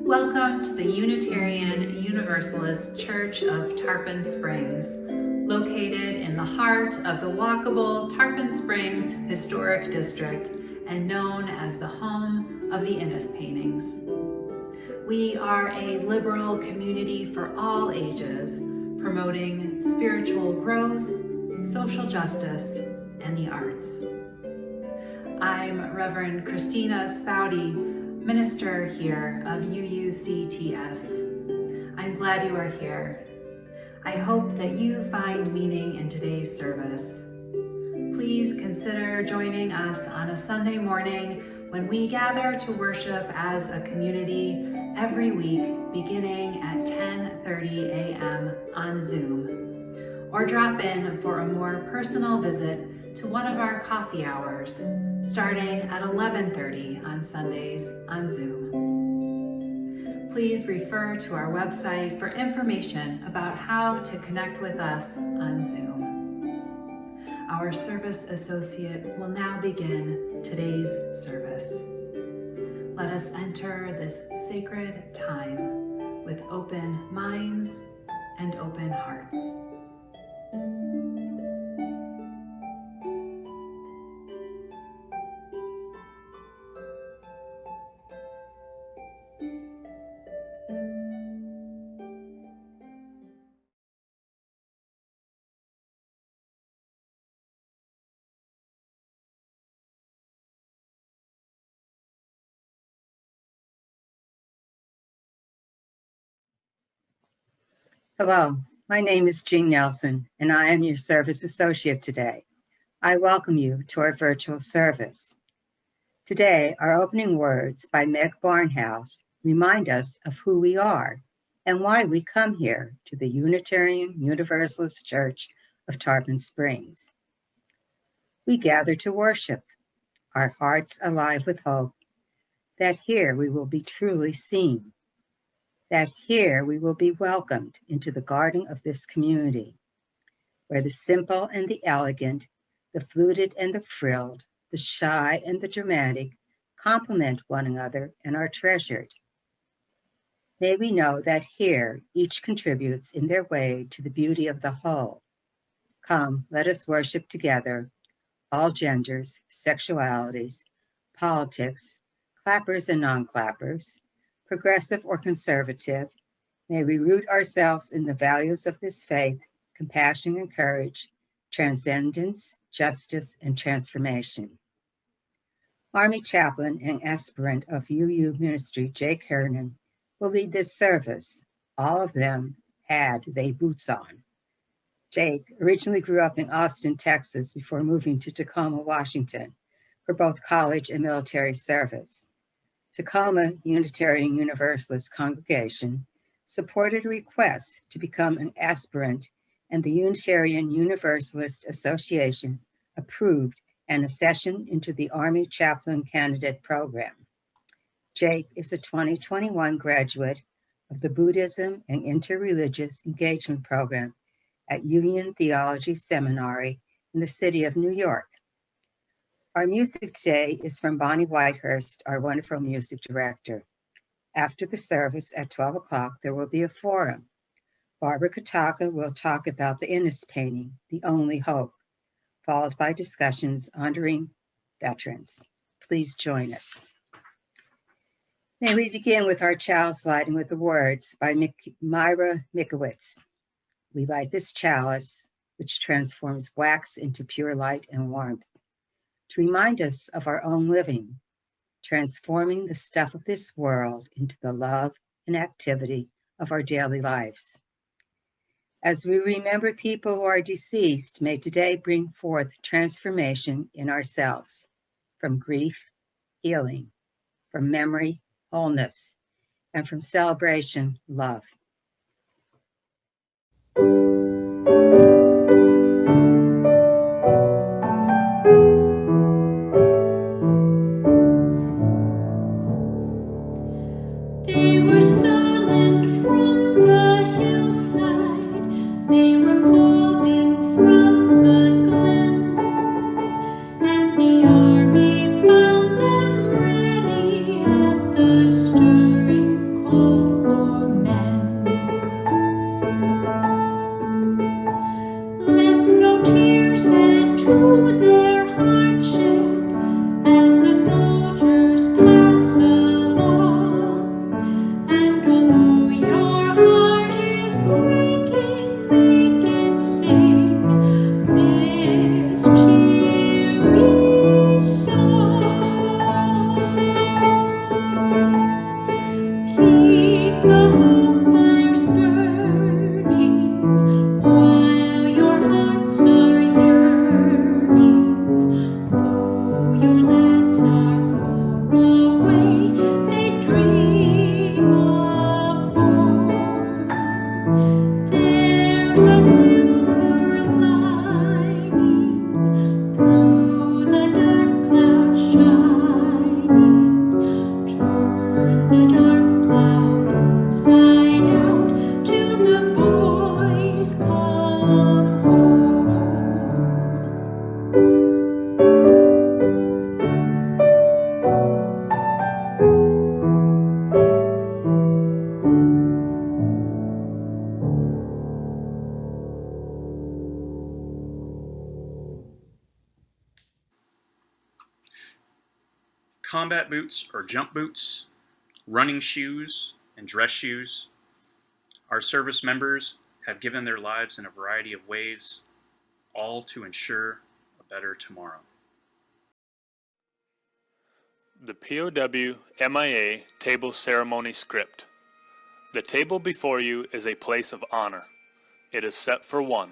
Welcome to the Unitarian Universalist Church of Tarpon Springs, located in the heart of the walkable Tarpon Springs Historic District and known as the home of the Innes paintings. We are a liberal community for all ages, promoting spiritual growth, social justice, and the arts. I'm Reverend Christina Spouty, minister here of UUCTS. I'm glad you are here. I hope that you find meaning in today's service. Please consider joining us on a Sunday morning when we gather to worship as a community every week beginning at 10:30 a.m. on Zoom, or drop in for a more personal visit to one of our coffee hours starting at 11:30 on Sundays on Zoom. Please refer to our website for information about how to connect with us on Zoom. Our service associate will now begin today's service. Let us enter this sacred time with open minds and open hearts. Hello, my name is Jean Nelson, and I am your service associate today. I welcome you to our virtual service. Today, our opening words by Meg Barnhouse remind us of who we are and why we come here to the Unitarian Universalist Church of Tarpon Springs. We gather to worship, our hearts alive with hope, that here we will be truly seen, that here we will be welcomed into the garden of this community, where the simple and the elegant, the fluted and the frilled, the shy and the dramatic complement one another and are treasured. May we know that here each contributes in their way to the beauty of the whole. Come, let us worship together, all genders, sexualities, politics, clappers and non-clappers, progressive or conservative. May we root ourselves in the values of this faith, compassion and courage, transcendence, justice, and transformation. Army chaplain and aspirant of UU ministry, Jake Hearen, will lead this service. All of them had they boots on. Jake originally grew up in Austin, Texas, before moving to Tacoma, Washington, for both college and military service. Tacoma Unitarian Universalist congregation supported a request to become an aspirant, and the Unitarian Universalist Association approved an accession into the Army Chaplain Candidate Program. Jake is a 2021 graduate of the Buddhism and Interreligious Engagement Program at Union Theology Seminary in the city of New York. Our music today is from Bonnie Whitehurst, our wonderful music director. After the service at 12 o'clock, there will be a forum. Barbara Kataka will talk about the Innes painting, The Only Hope, followed by discussions honoring veterans. Please join us. May we begin with our chalice lighting with the words by Myra Mikowitz. We light this chalice, which transforms wax into pure light and warmth, to remind us of our own living, transforming the stuff of this world into the love and activity of our daily lives. As we remember people who are deceased, may today bring forth transformation in ourselves, from grief, healing, from memory, wholeness, and from celebration, love. They were summoned from the hillside, they were called in from the glen, and the army found them ready at the stirring call. combat boots or jump boots, running shoes and dress shoes. Our service members have given their lives in a variety of ways, all to ensure a better tomorrow. The POW MIA Table Ceremony Script. The table before you is a place of honor. It is set for one.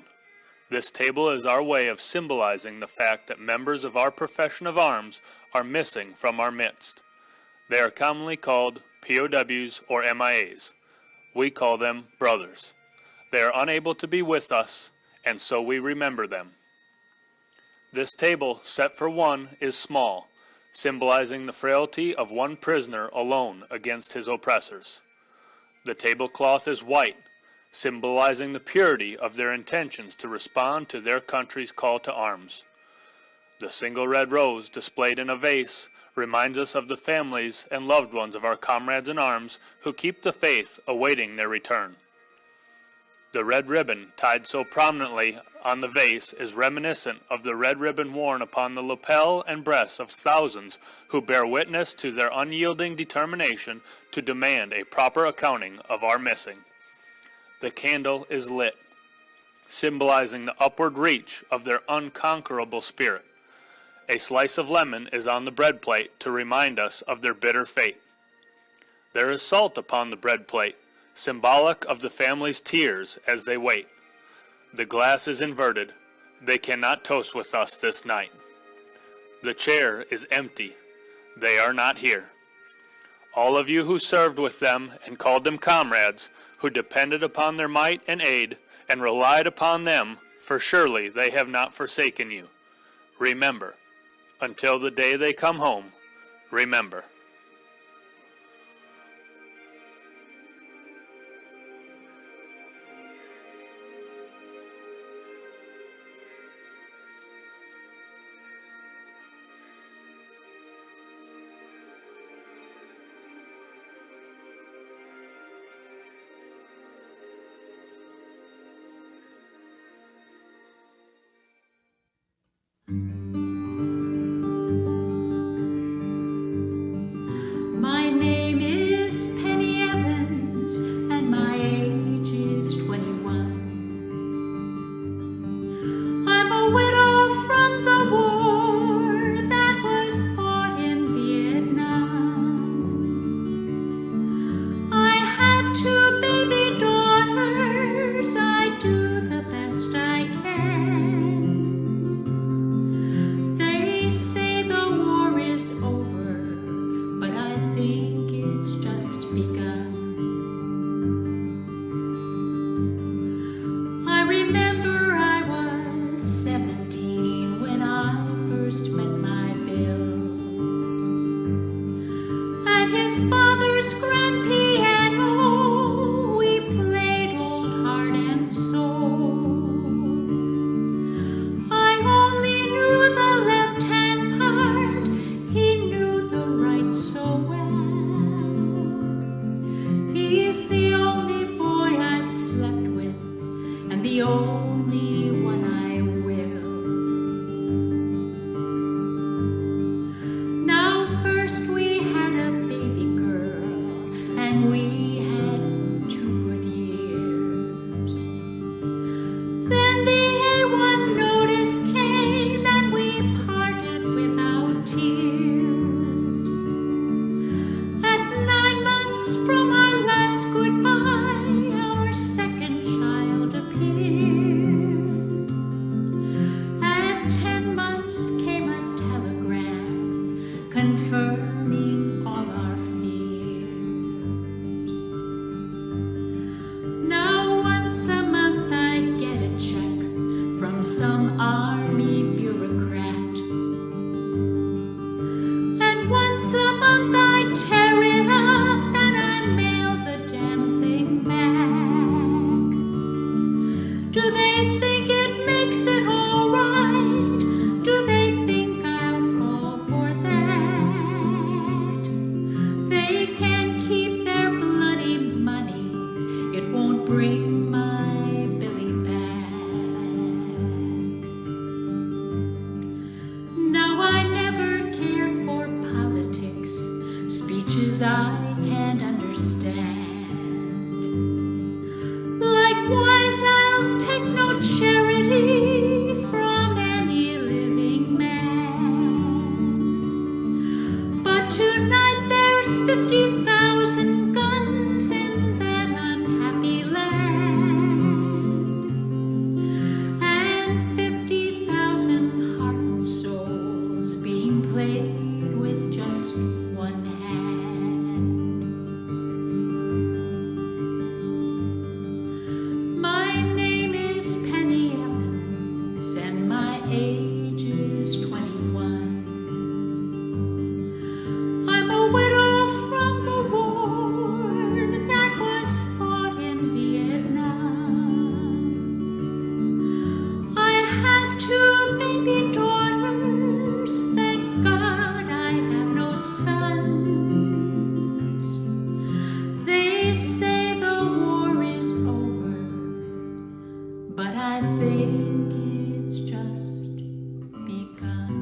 This table is our way of symbolizing the fact that members of our profession of arms are missing from our midst. They are commonly called POWs or MIAs. We call them brothers. They are unable to be with us, and so we remember them. This table, set for one, is small, symbolizing the frailty of one prisoner alone against his oppressors. The tablecloth is white, symbolizing the purity of their intentions to respond to their country's call to arms. The single red rose displayed in a vase reminds us of the families and loved ones of our comrades in arms who keep the faith awaiting their return. The red ribbon tied so prominently on the vase is reminiscent of the red ribbon worn upon the lapel and breasts of thousands who bear witness to their unyielding determination to demand a proper accounting of our missing. The candle is lit, symbolizing the upward reach of their unconquerable spirit. A slice of lemon is on the bread plate to remind us of their bitter fate. There is salt upon the bread plate, symbolic of the family's tears as they wait. The glass is inverted. They cannot toast with us this night. The chair is empty. They are not here. All of you who served with them and called them comrades, who depended upon their might and aid and relied upon them, for surely they have not forsaken you. Remember, until the day they come home, remember. My name is Penny Evans, and my age is 21. I'm a widow from the war that was fought in Vietnam. I have 2 baby daughters. I do the best I can. They say the war is over, but I think it's just begun. I remember I was 17 when I first met my Bill. At his father's grand piano, we played Old Heart and Soul. I only knew the left-hand part, he knew the right so well. He's the only boy I've slept with, and the only one I will. Now first we had a baby girl, and we had 2 good years. Then the A1 notice came, and we parted without tears. At 9 months from our last goodbye, our second child appeared. I can't understand. Likewise, I'll take no charity from any living man. But tonight there's 50,000 guns in that unhappy land, and 50,000 heart and souls being played with just one hand. My name is Penny Evans, and my age is 21. I'm a widow from the war that was fought in Vietnam. I have 2 baby daughters, thank God I have no sons. They say the war is over, but I think it's just begun.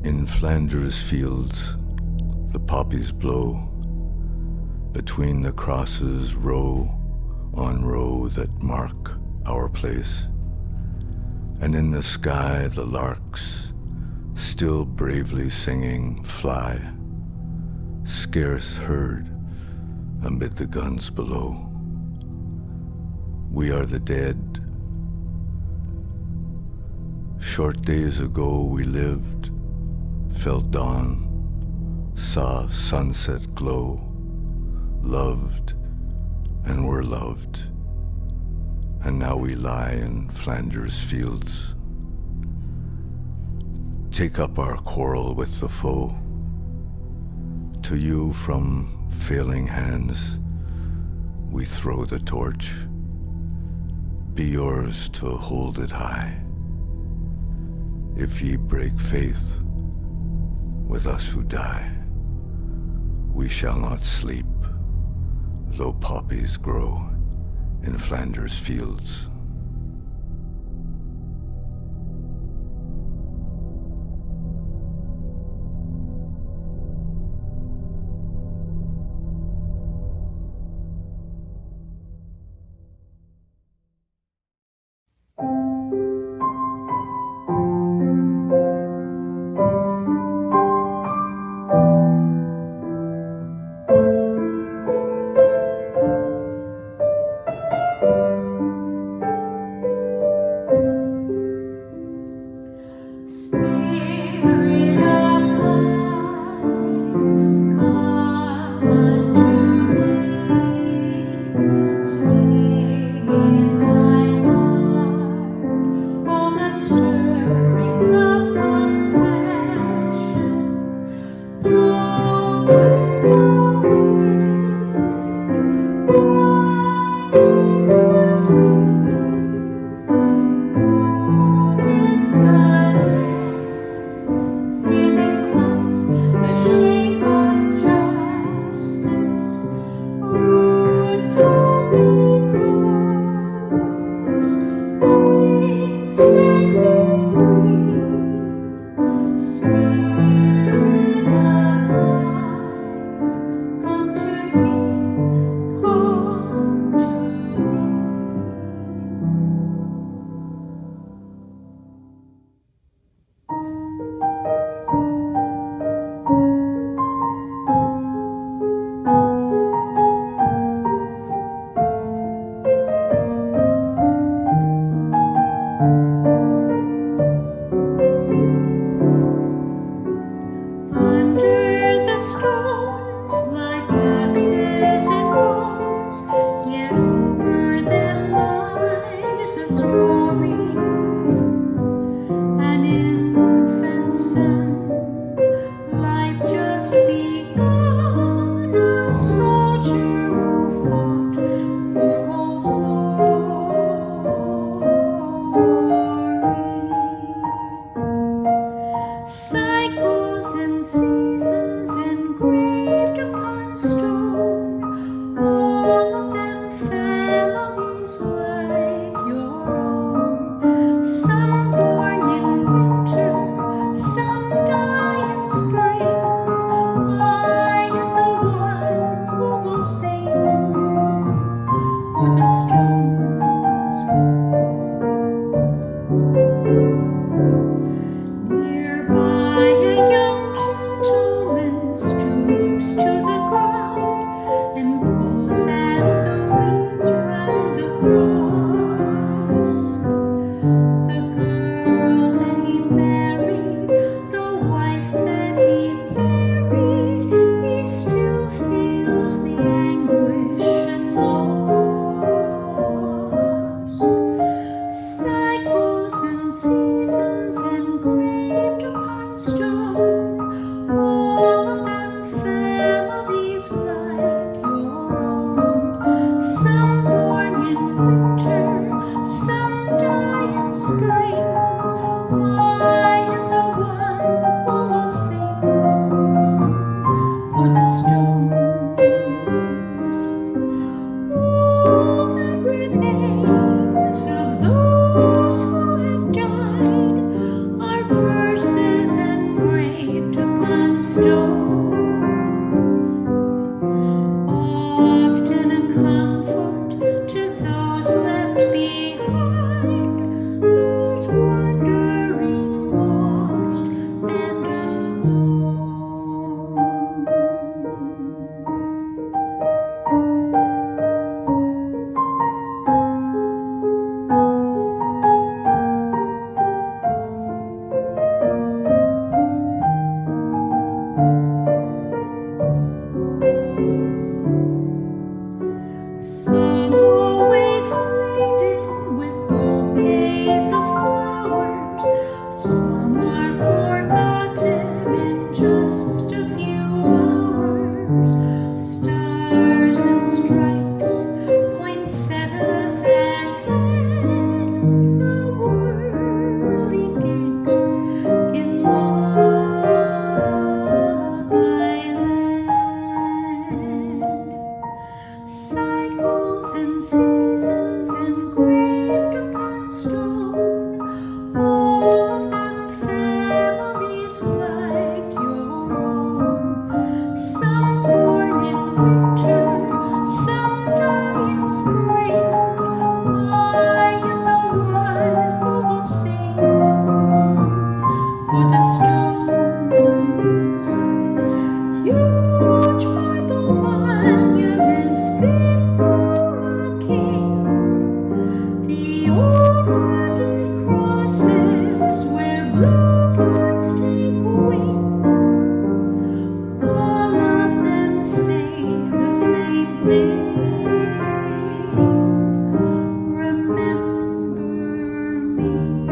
In Flanders fields, the poppies blow between the crosses, row on row that mark our place. And in the sky, the larks, still bravely singing, fly, scarce heard amid the guns below. We are the dead. Short days ago we lived, felt dawn, saw sunset glow, loved and were loved, and now we lie in Flanders fields. Take up our quarrel with the foe. To you from failing hands we throw the torch. Be yours to hold it high. If ye break faith with us who die, we shall not sleep, though poppies grow in Flanders fields. Spirit of life, come unto me. Sing in my heart all the stirrings of compassion. Blowing away, rising the sea. Move in the giving life the shape of justice, roots only grows, wings set me free. Spirit of life, come to me, come to me. Some always laden with bouquets of flowers. Some are forgotten in just a few hours. Stars and stripes, poinsettias and hand, the whirly gigs in lullaby land. Cycles and seasons engraved upon stone, all of them families like your own. Some born in winter, some die in spring. I am the one who will sing for the stones. Huge marble monuments fit for a king. The old rugged crosses where bluebirds take wing. All of them say the same thing. Remember me.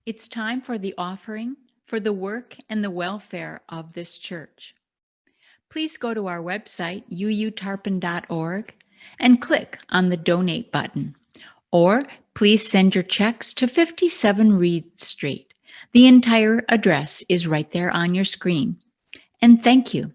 It's time for the offering for the work and the welfare of this church. Please go to our website, uutarpon.org, and click on the donate button. Or please send your checks to 57 Reed Street. The entire address is right there on your screen. And thank you.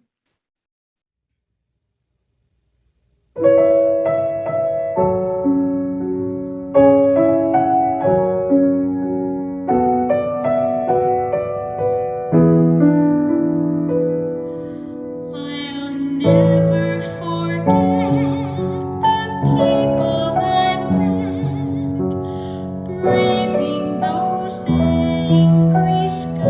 I'll never forget the people I met, braving those angry skies.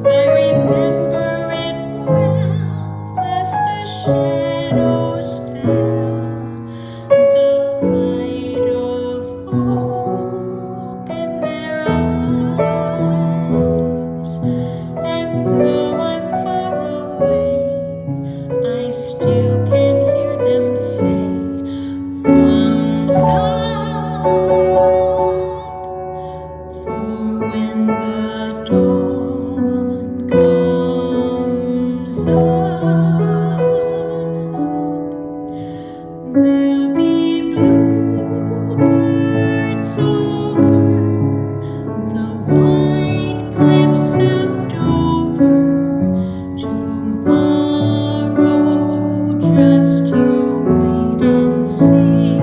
I remember it well as the shadows fell, the light of hope in their eyes. And though I'm far away, I still can hear them say, thumbs up. For when the dawn comes up, there'll be bluebirds over the white cliffs of Dover. Tomorrow, just you wait and see.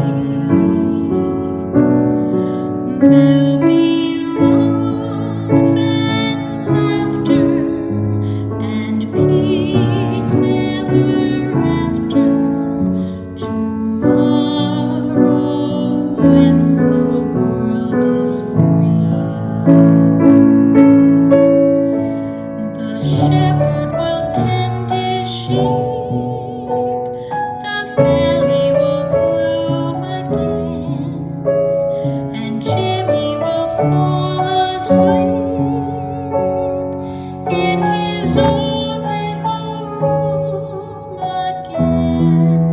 There'll be love and laughter and peace ever after. Tomorrow, when the world is free. The shepherd will tend his sheep, the valley will bloom again, and Jimmy will fall asleep in his own little room again.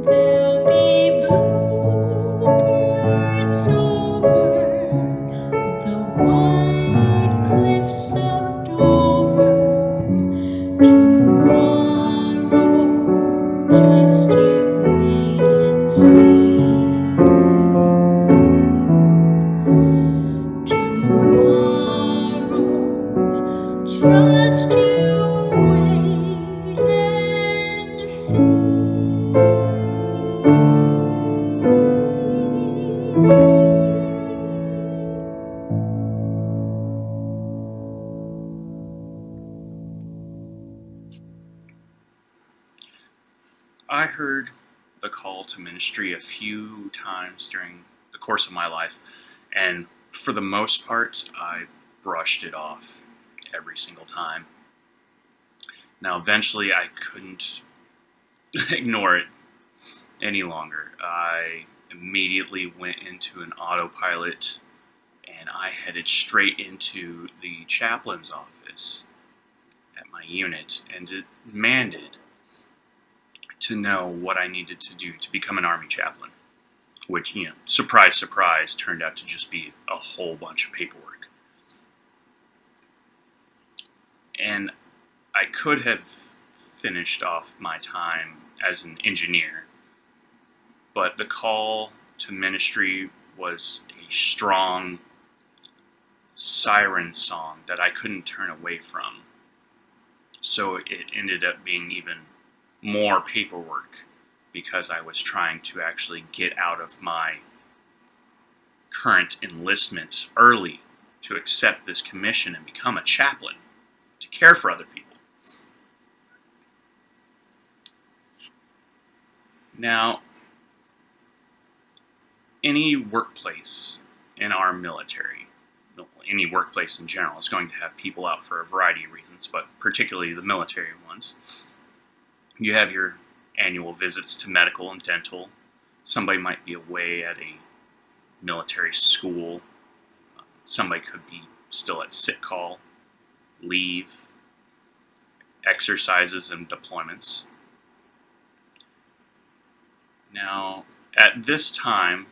There'll be bluebirds over the white cliffs of Dover. Tomorrow, just you wait and see. Tomorrow, just you wait and see. I heard the call to ministry a few times during the course of my life, And for the most part, I brushed it off every single time. Now, eventually, I couldn't ignore it any longer. I immediately went into an autopilot, and I headed straight into the chaplain's office at my unit and demanded to know what I needed to do to become an Army chaplain, which, surprise, surprise, turned out to just be a whole bunch of paperwork. And I could have finished off my time as an engineer, but the call to ministry was a strong siren song that I couldn't turn away from. So it ended up being even more paperwork because I was trying to actually get out of my current enlistment early to accept this commission and become a chaplain to care for other people. Now, any workplace in our military, any workplace in general, is going to have people out for a variety of reasons, but particularly the military ones. You have your annual visits to medical and dental. Somebody might be away at a military school. Somebody could be still at sick call, leave, exercises and deployments. Now, at this time,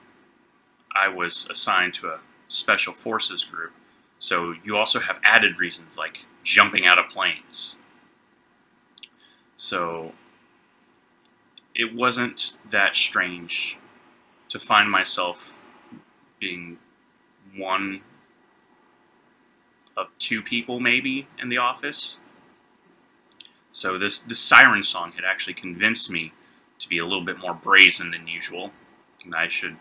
I was assigned to a special forces group, so you also have added reasons like jumping out of planes. So it wasn't that strange to find myself being one of two people maybe in the office. So this siren song had actually convinced me to be a little bit more brazen than usual. And I should,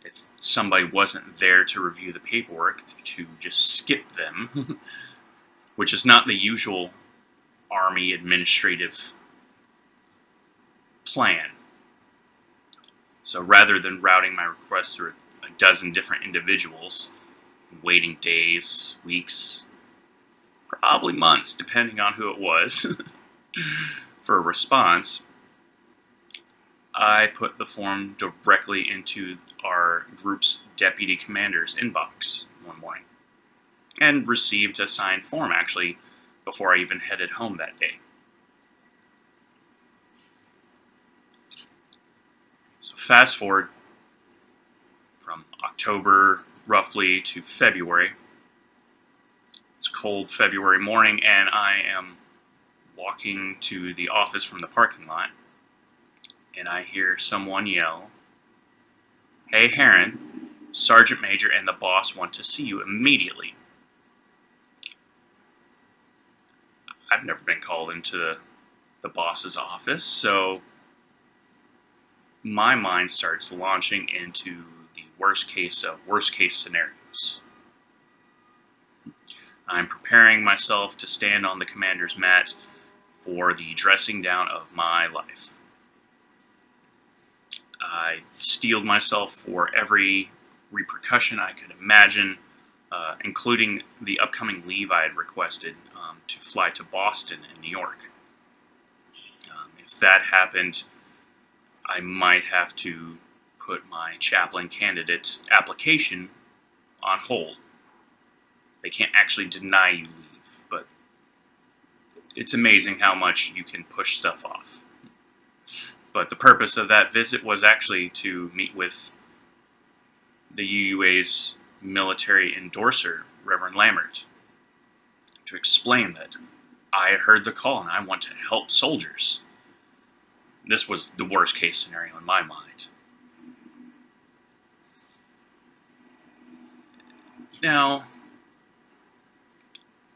if somebody wasn't there to review the paperwork, to just skip them, which is not the usual Army administrative plan. So rather than routing my request through a dozen different individuals, waiting days, weeks, probably months, depending on who it was, for a response, I put the form directly into our group's deputy commander's inbox one morning, and received a signed form, actually, before I even headed home that day. So fast forward from October roughly to February. It's a cold February morning, and I am walking to the office from the parking lot, and I hear someone yell, "Hey, Hearen, Sergeant Major and the boss want to see you immediately." I've never been called into the boss's office, so my mind starts launching into the worst case of worst case scenarios. I'm preparing myself to stand on the commander's mat for the dressing down of my life. I steeled myself for every repercussion I could imagine, including the upcoming leave I had requested to fly to Boston and New York. If that happened, I might have to put my chaplain candidate application on hold. They can't actually deny you leave, but it's amazing how much you can push stuff off. But the purpose of that visit was actually to meet with the UUA's military endorser, Reverend Lambert, to explain that I heard the call and I want to help soldiers. This was the worst case scenario in my mind. Now,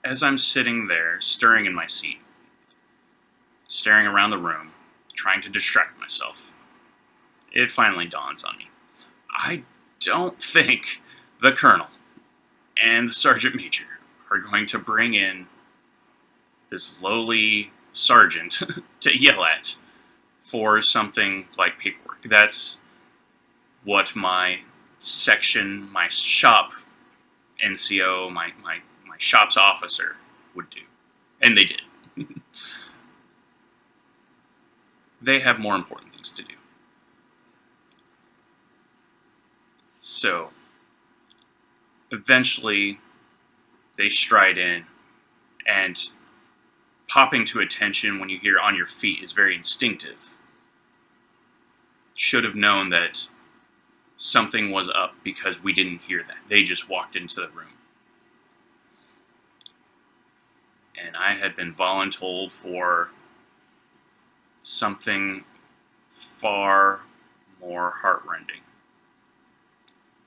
as I'm sitting there, stirring in my seat, staring around the room, trying to distract myself, it finally dawns on me. I don't think the colonel and the sergeant major are going to bring in this lowly sergeant to yell at for something like paperwork. That's what my section, my shop NCO, my shop's officer would do. And they did. They have more important things to do. So, eventually, they stride in, and popping to attention when you hear on your feet is very instinctive. Should have known that something was up because we didn't hear that. They just walked into the room. And I had been voluntold for something far more heartrending.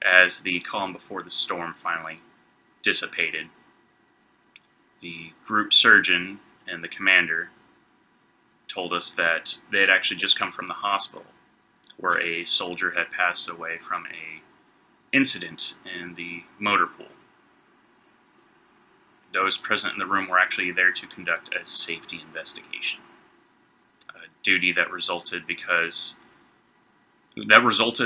As the calm before the storm finally dissipated, the group surgeon and the commander told us that they had actually just come from the hospital where a soldier had passed away from a incident in the motor pool. Those present in the room were actually there to conduct a safety investigation, a duty that resulted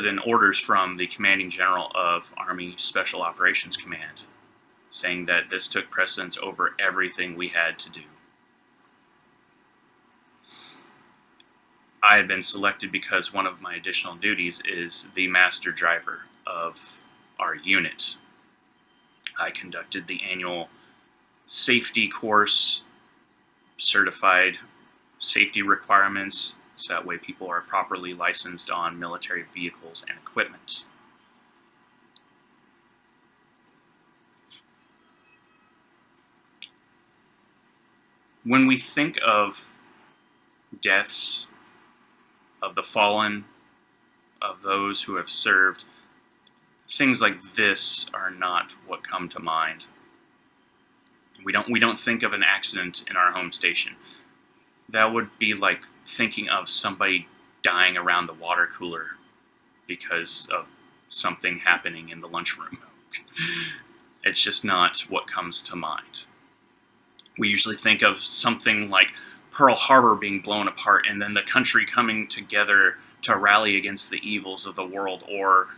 in orders from the commanding general of Army Special Operations Command, saying that this took precedence over everything we had to do. I had been selected because one of my additional duties is the master driver of our unit. I conducted the annual safety course, certified safety requirements, so that way people are properly licensed on military vehicles and equipment. When we think of deaths of the fallen, of those who have served, things like this are not what come to mind. We don't think of an accident in our home station. That would be like thinking of somebody dying around the water cooler because of something happening in the lunchroom. It's just not what comes to mind. We usually think of something like Pearl Harbor being blown apart and then the country coming together to rally against the evils of the world, or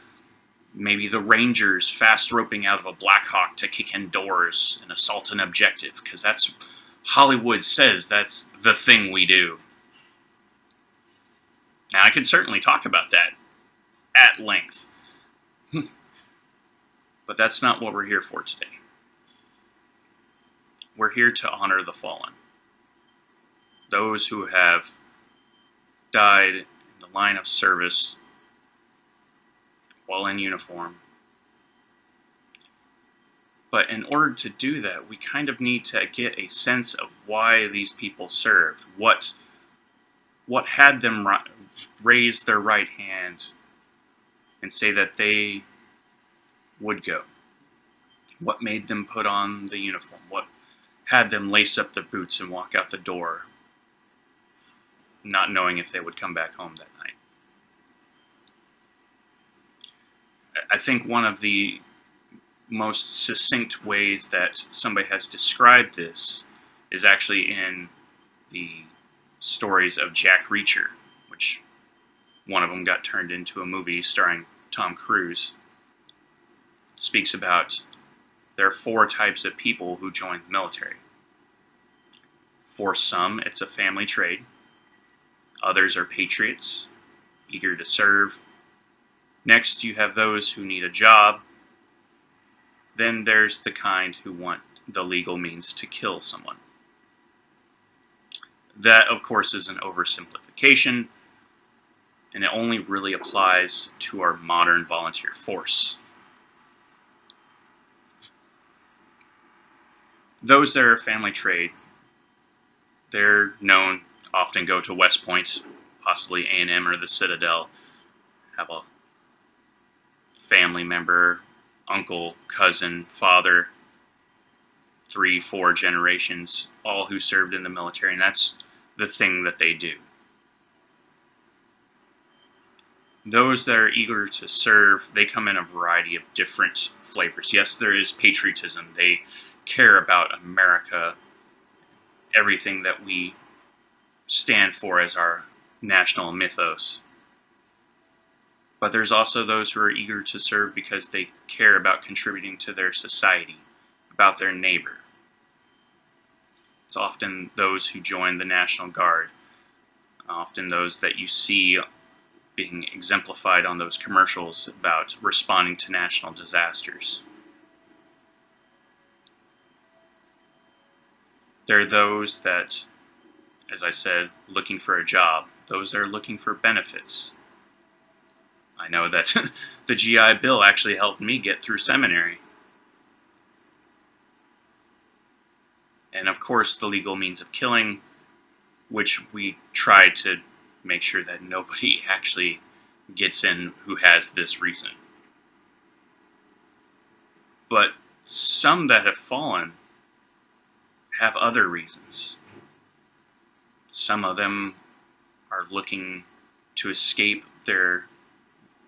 maybe the Rangers fast roping out of a Black Hawk to kick in doors and assault an objective, because that's Hollywood says that's the thing we do. Now, I could certainly talk about that at length, but that's not what we're here for today. We're here to honor the fallen, those who have died in the line of service while in uniform. But in order to do that, we kind of need to get a sense of why these people served. What had them raise their right hand and say that they would go? What made them put on the uniform? What had them lace up the boots and walk out the door, not knowing if they would come back home that night? I think one of the most succinct ways that somebody has described this is actually in the stories of Jack Reacher, which one of them got turned into a movie starring Tom Cruise. It speaks about there are 4 types of people who join the military. For some, it's a family trade. Others are patriots, eager to serve. Next, you have those who need a job. Then there's the kind who want the legal means to kill someone. That, of course, is an oversimplification, and it only really applies to our modern volunteer force. Those that are family trade, they're known, often go to West Point, possibly A&M or the Citadel, have a family member, uncle, cousin, father, 3-4 generations, all who served in the military, and that's the thing that they do. Those that are eager to serve, they come in a variety of different flavors. Yes, there is patriotism. They care about America, everything that we stand for as our national mythos. But there's also those who are eager to serve because they care about contributing to their society, about their neighbor. It's often those who join the National Guard, often those that you see being exemplified on those commercials about responding to national disasters. There are those that, as I said, looking for a job. Those that are looking for benefits. I know that the GI Bill actually helped me get through seminary. And of course, the legal means of killing, which we try to make sure that nobody actually gets in who has this reason. But some that have fallen have other reasons. Some of them are looking to escape their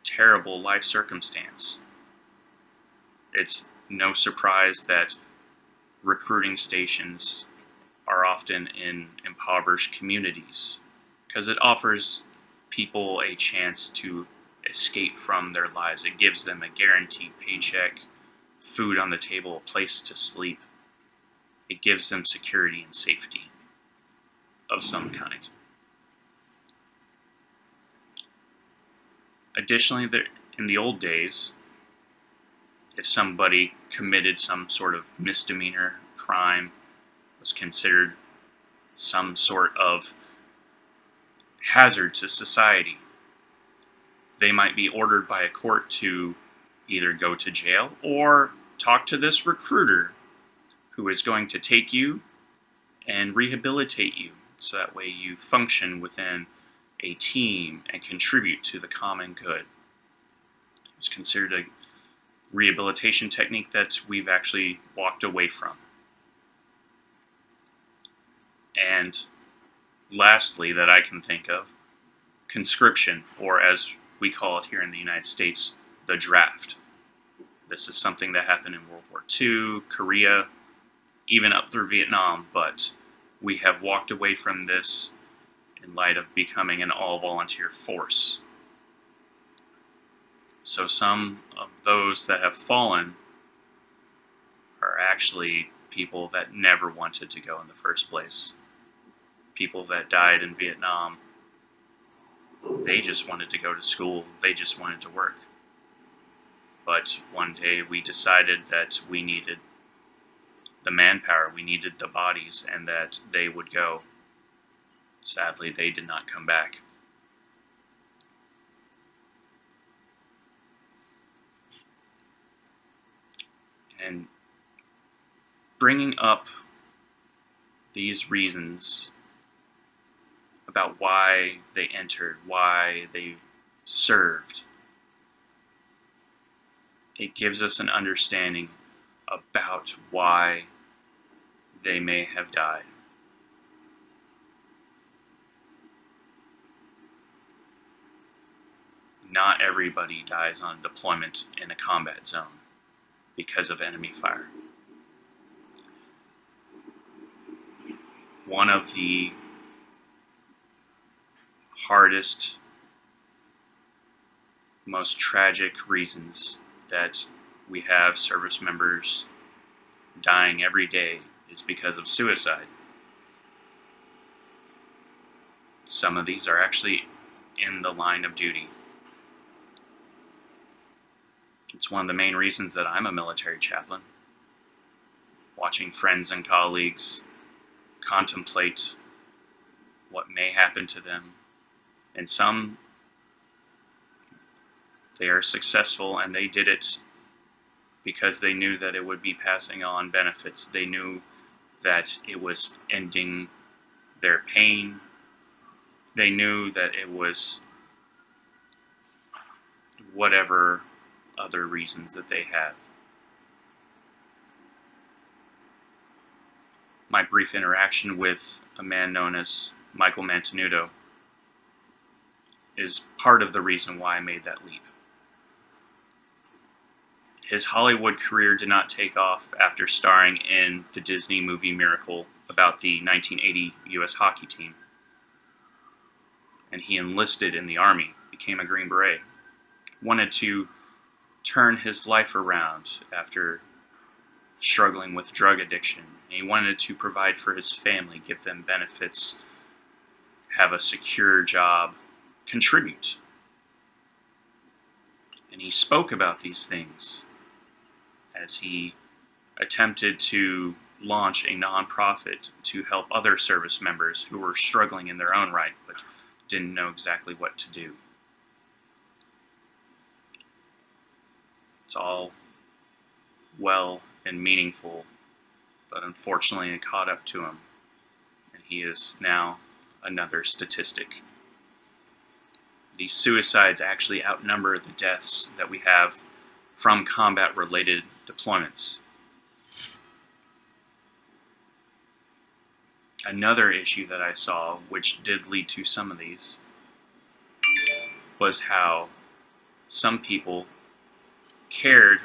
terrible life circumstance. It's no surprise that recruiting stations are often in impoverished communities because it offers people a chance to escape from their lives. It gives them a guaranteed paycheck, food on the table, a place to sleep. It gives them security and safety of some kind. Additionally, in the old days, if somebody committed some sort of misdemeanor crime, was considered some sort of hazard to society, they might be ordered by a court to either go to jail or talk to this recruiter who is going to take you and rehabilitate you so that way you function within a team and contribute to the common good. It's considered a rehabilitation technique that we've actually walked away from. And lastly, that I can think of, conscription, or as we call it here in the United States, the draft. This is something that happened in World War II, Korea, even up through Vietnam, but we have walked away from this in light of becoming an all-volunteer force. So some of those that have fallen are actually people that never wanted to go in the first place. People that died in Vietnam, they just wanted to go to school, they just wanted to work. But one day we decided that we needed the manpower, we needed the bodies, and that they would go. Sadly, they did not come back. And bringing up these reasons about why they entered, why they served, it gives us an understanding about why they may have died. Not everybody dies on deployment in a combat zone because of enemy fire. One of the hardest, most tragic reasons that we have service members dying every day is because of suicide. Some of these are actually in the line of duty. It's one of the main reasons that I'm a military chaplain. Watching friends and colleagues contemplate what may happen to them. And some, they are successful and they did it because they knew that it would be passing on benefits. They knew that it was ending their pain. They knew that it was whatever other reasons that they have. My brief interaction with a man known as Michael Mantenuto is part of the reason why I made that leap. His Hollywood career did not take off after starring in the Disney movie Miracle about the 1980 U.S. hockey team. And he enlisted in the Army, became a Green Beret, wanted to turn his life around after struggling with drug addiction. And he wanted to provide for his family, give them benefits, have a secure job, contribute. And he spoke about these things as he attempted to launch a nonprofit to help other service members who were struggling in their own right but didn't know exactly what to do. It's all well and meaningful, but unfortunately it caught up to him, and he is now another statistic. These suicides actually outnumber the deaths that we have from combat-related deployments. Another issue that I saw, which did lead to some of these, was how some people cared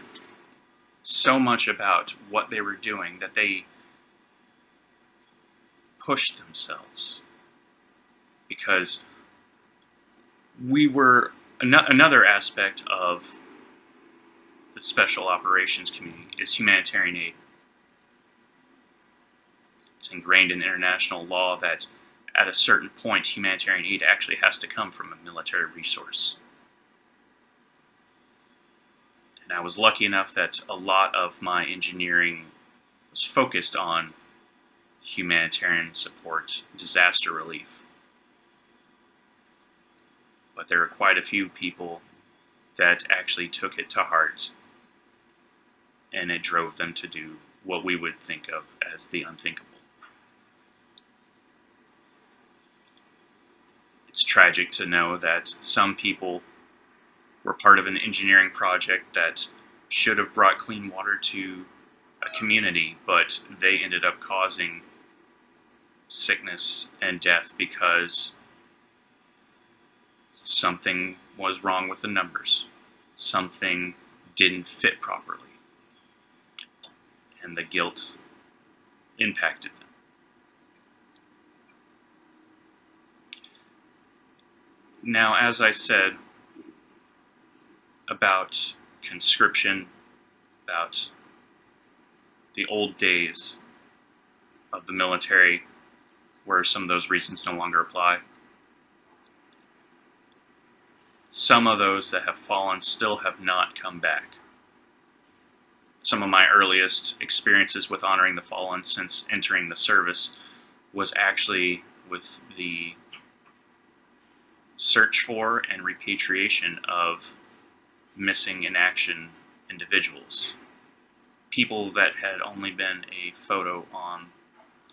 so much about what they were doing that they pushed themselves. Because we were another aspect of the special operations community is humanitarian aid. It's ingrained in international law that at a certain point humanitarian aid actually has to come from a military resource. And I was lucky enough that a lot of my engineering was focused on humanitarian support, disaster relief. But there were quite a few people that actually took it to heart, and it drove them to do what we would think of as the unthinkable. It's tragic to know that some people were part of an engineering project that should have brought clean water to a community, but they ended up causing sickness and death because something was wrong with the numbers. Something didn't fit properly. And the guilt impacted them. Now, as I said about conscription, about the old days of the military where some of those reasons no longer apply, some of those that have fallen still have not come back. Some of my earliest experiences with honoring the fallen since entering the service was actually with the search for and repatriation of missing in action individuals. People that had only been a photo on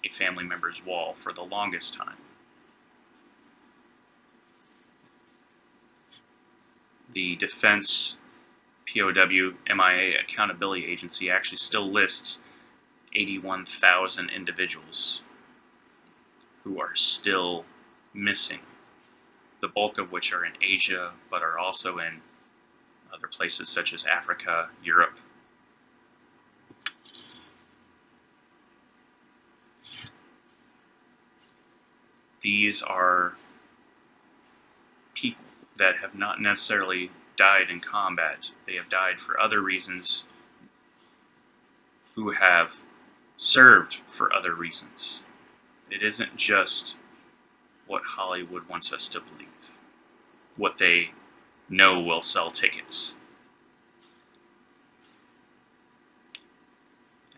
a family member's wall for the longest time. The Defense POW MIA Accountability Agency actually still lists 81,000 individuals who are still missing, the bulk of which are in Asia, but are also in other places such as Africa, Europe. These are people that have not necessarily died in combat. They have died for other reasons, who have served for other reasons. It isn't just what Hollywood wants us to believe, what they know will sell tickets.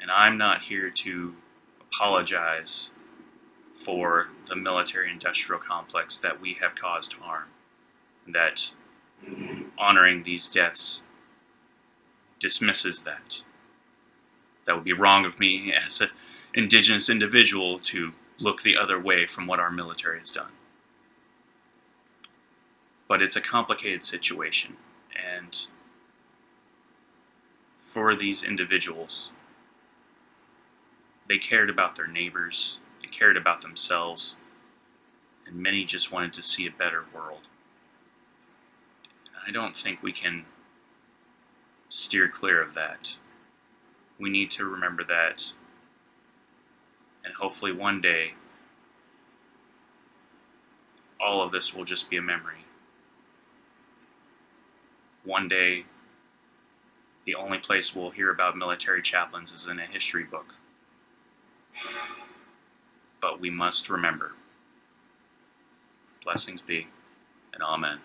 And I'm not here to apologize for the military-industrial complex that we have caused harm, that honoring these deaths dismisses that. That would be wrong of me as an indigenous individual to look the other way from what our military has done. But it's a complicated situation, and for these individuals, they cared about their neighbors, they cared about themselves, and many just wanted to see a better world. I don't think we can steer clear of that. We need to remember that, and hopefully one day, all of this will just be a memory. one day, the only place we'll hear about military chaplains is in a history book. But we must remember. Blessings be, and amen.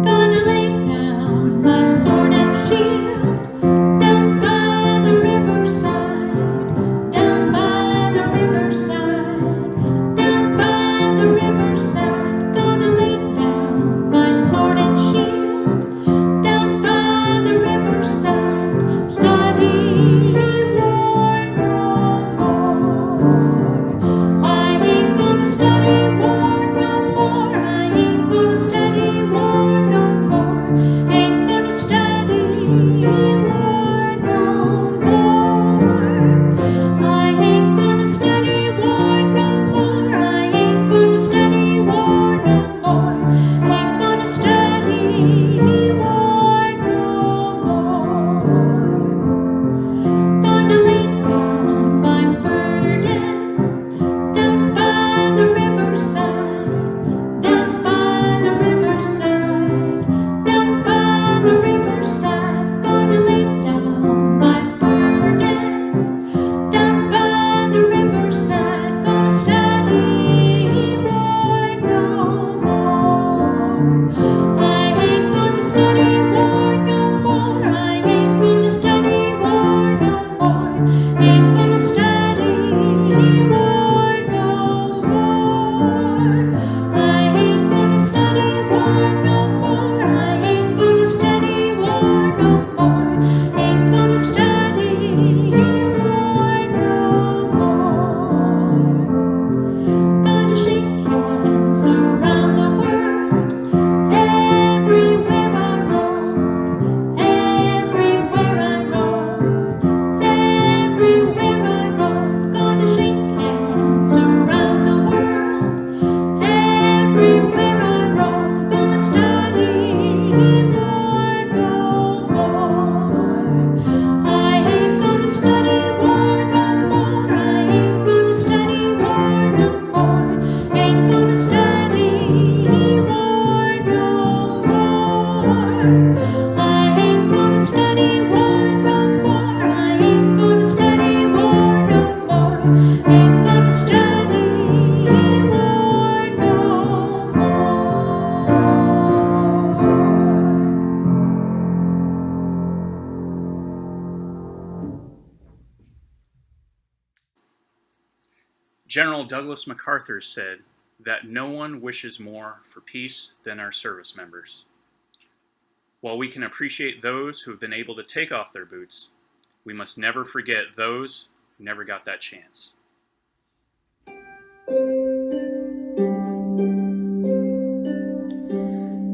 Gonna lay down my sword and shield down by the riverside, down by the riverside, down by the riverside. Gonna lay down my sword and shield down by the riverside. Study war no more. I ain't gonna study war no more. I ain't gonna study war no more. Ain't gonna study war no more. I ain't gonna study war no more. I ain't gonna study war no more. Ain't gonna study war no more. Gonna lay down my burden down by the riverside, down by the riverside, down by the riverside. Gonna lay down my burden down by the riverside. Gonna study war no more. I ain't gonna study war no more. I ain't gonna study war no more. Ain't gonna study war no more. I ain't gonna study war no more. I ain't gonna study war no more. Ain't gonna study war no more. Gonna shake hands around the world, everywhere I roam, everywhere I roam, everywhere I roam. Gonna shake hands around the world, everywhere I roam. Gonna study war no more. I ain't gonna study war no more. I ain't gonna study war no more. Ain't gonna study war no more. I ain't gonna study war no more. I ain't gonna study war no more. Ain't gonna study war no more. General Douglas MacArthur said that no one wishes more for peace than our service members. While we can appreciate those who have been able to take off their boots, we must never forget those who never got that chance.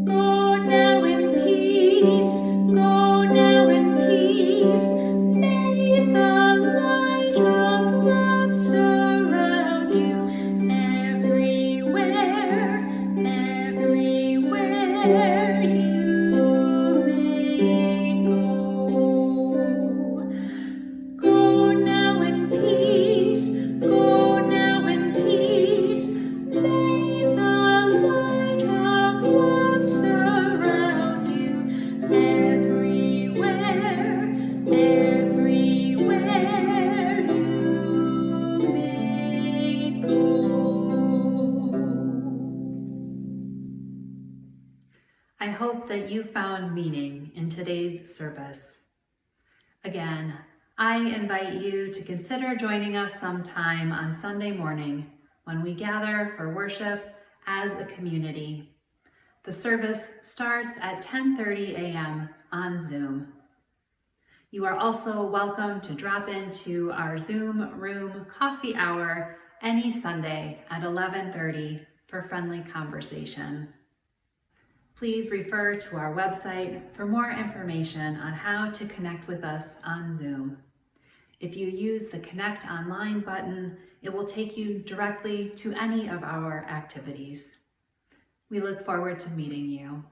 Go now in peace, go now in peace. May the light of love surround you everywhere, everywhere you may go. Go now in peace, go now in peace. May the light of love surround you everywhere, everywhere you may go. I hope that you found meaning in today's service. Again, I invite you to consider joining us sometime on Sunday morning when we gather for worship as a community. The service starts at 10:30 a.m. on Zoom. You are also welcome to drop into our Zoom room coffee hour any Sunday at 11:30 for friendly conversation. Please refer to our website for more information on how to connect with us on Zoom. If you use the Connect Online button, it will take you directly to any of our activities. We look forward to meeting you.